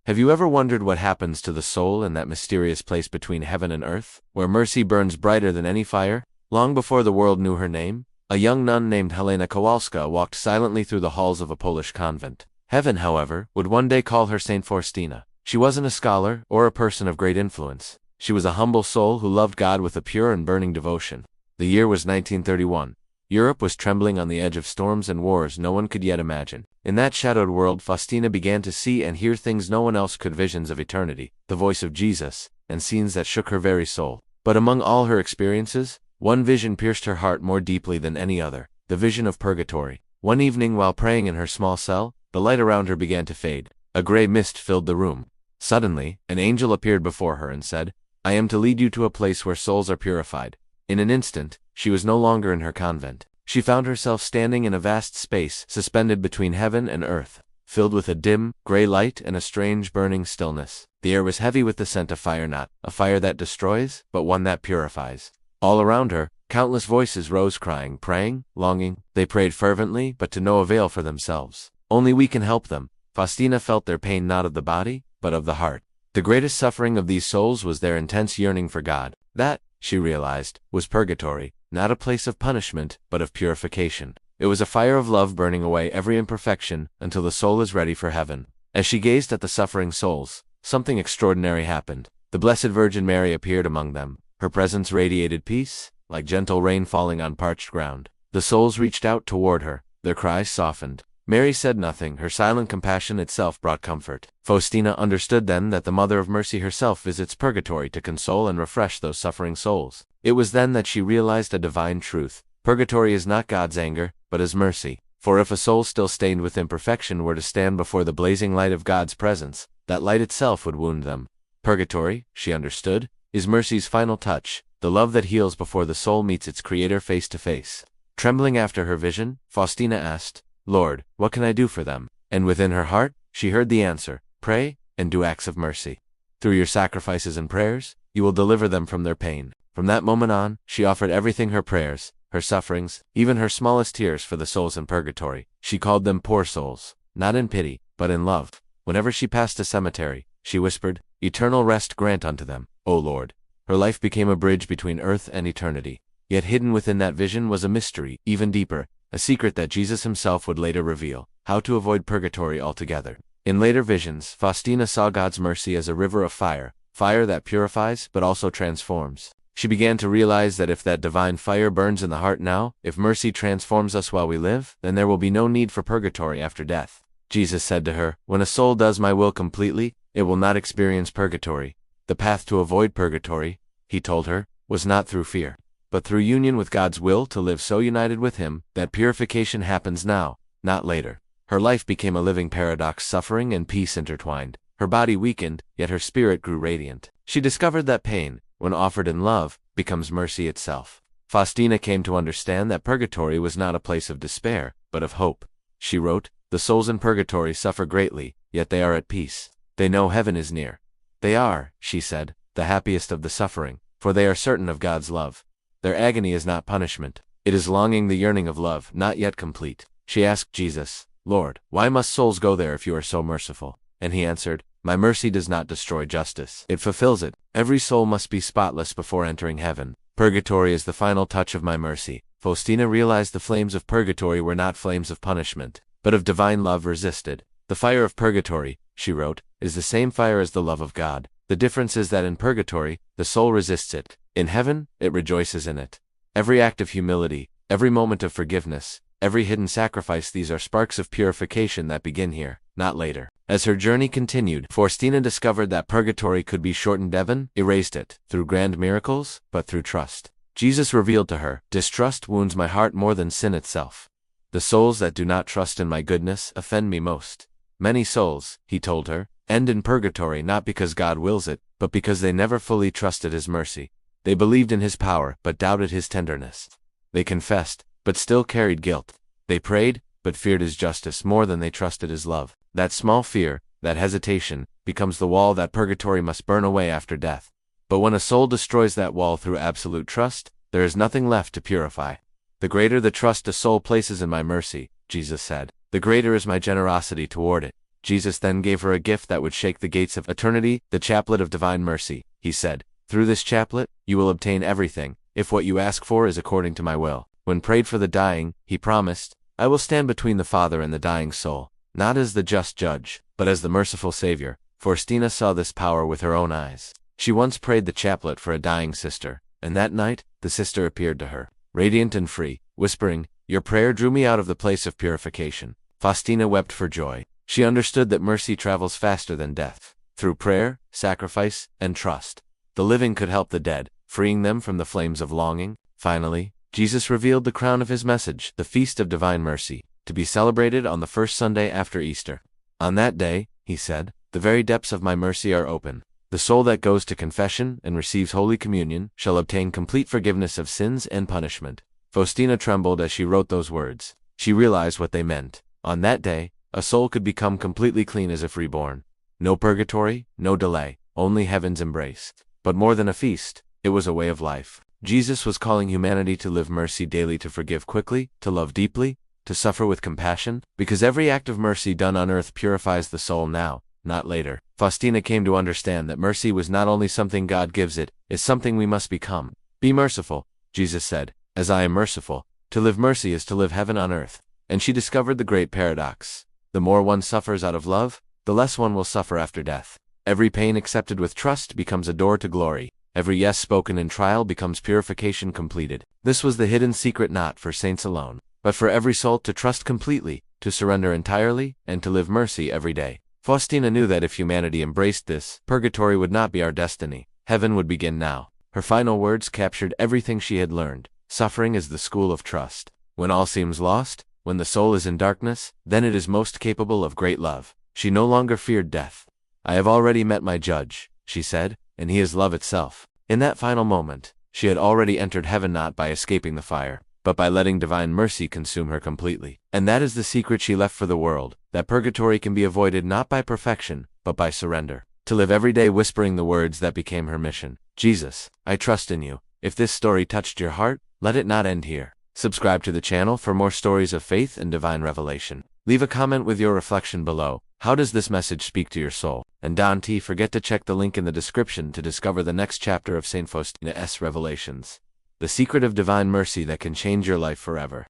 Have you ever wondered what happens to the soul in that mysterious place between heaven and earth, where mercy burns brighter than any fire? Long before the world knew her name, a young nun named Helena Kowalska walked silently through the halls of a Polish convent. Heaven, however, would one day call her Saint Faustina. She wasn't a scholar or a person of great influence. She was a humble soul who loved God with a pure and burning devotion. The year was 1931. Europe was trembling on the edge of storms and wars no one could yet imagine. In that shadowed world, Faustina began to see and hear things no one else could: visions of eternity, the voice of Jesus, and scenes that shook her very soul. But among all her experiences, one vision pierced her heart more deeply than any other: the vision of Purgatory. One evening, while praying in her small cell, the light around her began to fade. A gray mist filled the room. Suddenly, an angel appeared before her and said, "I am to lead you to a place where souls are purified." In an instant, she was no longer in her convent. She found herself standing in a vast space suspended between heaven and earth, filled with a dim, gray light and a strange burning stillness. The air was heavy with the scent of fire, not a fire that destroys, but one that purifies. All around her, countless voices rose, crying, praying, longing. They prayed fervently, but to no avail for themselves. Only we can help them. Faustina felt their pain, not of the body, but of the heart. The greatest suffering of these souls was their intense yearning for God. That, she realized, was purgatory, not a place of punishment, but of purification. It was a fire of love burning away every imperfection until the soul is ready for heaven. As she gazed at the suffering souls, something extraordinary happened. The Blessed Virgin Mary appeared among them. Her presence radiated peace, like gentle rain falling on parched ground. The souls reached out toward her, their cries softened. Mary said nothing. Her silent compassion itself brought comfort. Faustina understood then that the Mother of Mercy herself visits purgatory to console and refresh those suffering souls. It was then that she realized a divine truth. Purgatory is not God's anger, but His mercy. For if a soul still stained with imperfection were to stand before the blazing light of God's presence, that light itself would wound them. Purgatory, she understood, is mercy's final touch, the love that heals before the soul meets its Creator face to face. Trembling after her vision, Faustina asked, "Lord, what can I do for them?" And within her heart, she heard the answer: pray and do acts of mercy. Through your sacrifices and prayers, you will deliver them from their pain. From that moment on, she offered everything: her prayers, her sufferings, even her smallest tears for the souls in purgatory. She called them poor souls, not in pity, but in love. Whenever she passed a cemetery, she whispered, "Eternal rest grant unto them, O Lord." Her life became a bridge between earth and eternity. Yet hidden within that vision was a mystery, even deeper, a secret that Jesus himself would later reveal: how to avoid purgatory altogether. In later visions, Faustina saw God's mercy as a river of fire, fire that purifies but also transforms. She began to realize that if that divine fire burns in the heart now, if mercy transforms us while we live, then there will be no need for purgatory after death. Jesus said to her, "When a soul does my will completely, it will not experience purgatory." The path to avoid purgatory, he told her, was not through fear, but through union with God's will, to live so united with Him that purification happens now, not later. Her life became a living paradox: suffering and peace intertwined. Her body weakened, yet her spirit grew radiant. She discovered that pain, when offered in love, becomes mercy itself. Faustina came to understand that purgatory was not a place of despair, but of hope. She wrote, "The souls in purgatory suffer greatly, yet they are at peace. They know heaven is near. They are," she said, "the happiest of the suffering, for they are certain of God's love. Their agony is not punishment. It is longing, the yearning of love, not yet complete." She asked Jesus, "Lord, why must souls go there if you are so merciful?" And he answered, "My mercy does not destroy justice. It fulfills it. Every soul must be spotless before entering heaven. Purgatory is the final touch of my mercy." Faustina realized the flames of purgatory were not flames of punishment, but of divine love resisted. "The fire of purgatory," she wrote, "is the same fire as the love of God. The difference is that in purgatory, the soul resists it. In heaven, it rejoices in it. Every act of humility, every moment of forgiveness, every hidden sacrifice, these are sparks of purification that begin here, not later." As her journey continued, Faustina discovered that purgatory could be shortened. Heaven erased it, through grand miracles, but through trust. Jesus revealed to her, "Distrust wounds my heart more than sin itself. The souls that do not trust in my goodness offend me most." Many souls, he told her, end in purgatory not because God wills it, but because they never fully trusted His mercy. They believed in His power, but doubted His tenderness. They confessed, but still carried guilt. They prayed, but feared His justice more than they trusted His love. That small fear, that hesitation, becomes the wall that purgatory must burn away after death. But when a soul destroys that wall through absolute trust, there is nothing left to purify. "The greater the trust a soul places in my mercy," Jesus said, "the greater is my generosity toward it." Jesus then gave her a gift that would shake the gates of eternity, the chaplet of divine mercy. He said, "Through this chaplet, you will obtain everything, if what you ask for is according to my will." When prayed for the dying, he promised, "I will stand between the Father and the dying soul, not as the just judge, but as the merciful Savior." Faustina saw this power with her own eyes. She once prayed the chaplet for a dying sister, and that night, the sister appeared to her, radiant and free, whispering, "Your prayer drew me out of the place of purification." Faustina wept for joy. She understood that mercy travels faster than death. Through prayer, sacrifice, and trust, the living could help the dead, freeing them from the flames of longing. Finally, Jesus revealed the crown of his message, the Feast of Divine Mercy, to be celebrated on the first Sunday after Easter. On that day, he said, "The very depths of my mercy are open. The soul that goes to confession and receives Holy Communion shall obtain complete forgiveness of sins and punishment." Faustina trembled as she wrote those words. She realized what they meant. On that day, a soul could become completely clean as if reborn. No purgatory, no delay, only heaven's embrace. But more than a feast, it was a way of life. Jesus was calling humanity to live mercy daily, to forgive quickly, to love deeply, to suffer with compassion, because every act of mercy done on earth purifies the soul now, not later. Faustina came to understand that mercy was not only something God gives, it's something we must become. "Be merciful," Jesus said, "as I am merciful." To live mercy is to live heaven on earth. And she discovered the great paradox. The more one suffers out of love, the less one will suffer after death. Every pain accepted with trust becomes a door to glory. Every yes spoken in trial becomes purification completed. This was the hidden secret, not for saints alone, but for every soul, to trust completely, to surrender entirely, and to live mercy every day. Faustina knew that if humanity embraced this, purgatory would not be our destiny. Heaven would begin now. Her final words captured everything she had learned. Suffering is the school of trust. When all seems lost, when the soul is in darkness, then it is most capable of great love. She no longer feared death. "I have already met my judge," she said, "and he is love itself." In that final moment, she had already entered heaven, not by escaping the fire, but by letting divine mercy consume her completely. And that is the secret she left for the world, that purgatory can be avoided not by perfection, but by surrender. To live every day whispering the words that became her mission. "Jesus, I trust in you." If this story touched your heart, let it not end here. Subscribe to the channel for more stories of faith and divine revelation. Leave a comment with your reflection below. How does this message speak to your soul? And don't forget to check the link in the description to discover the next chapter of Saint Faustina's Revelations, the secret of divine mercy that can change your life forever.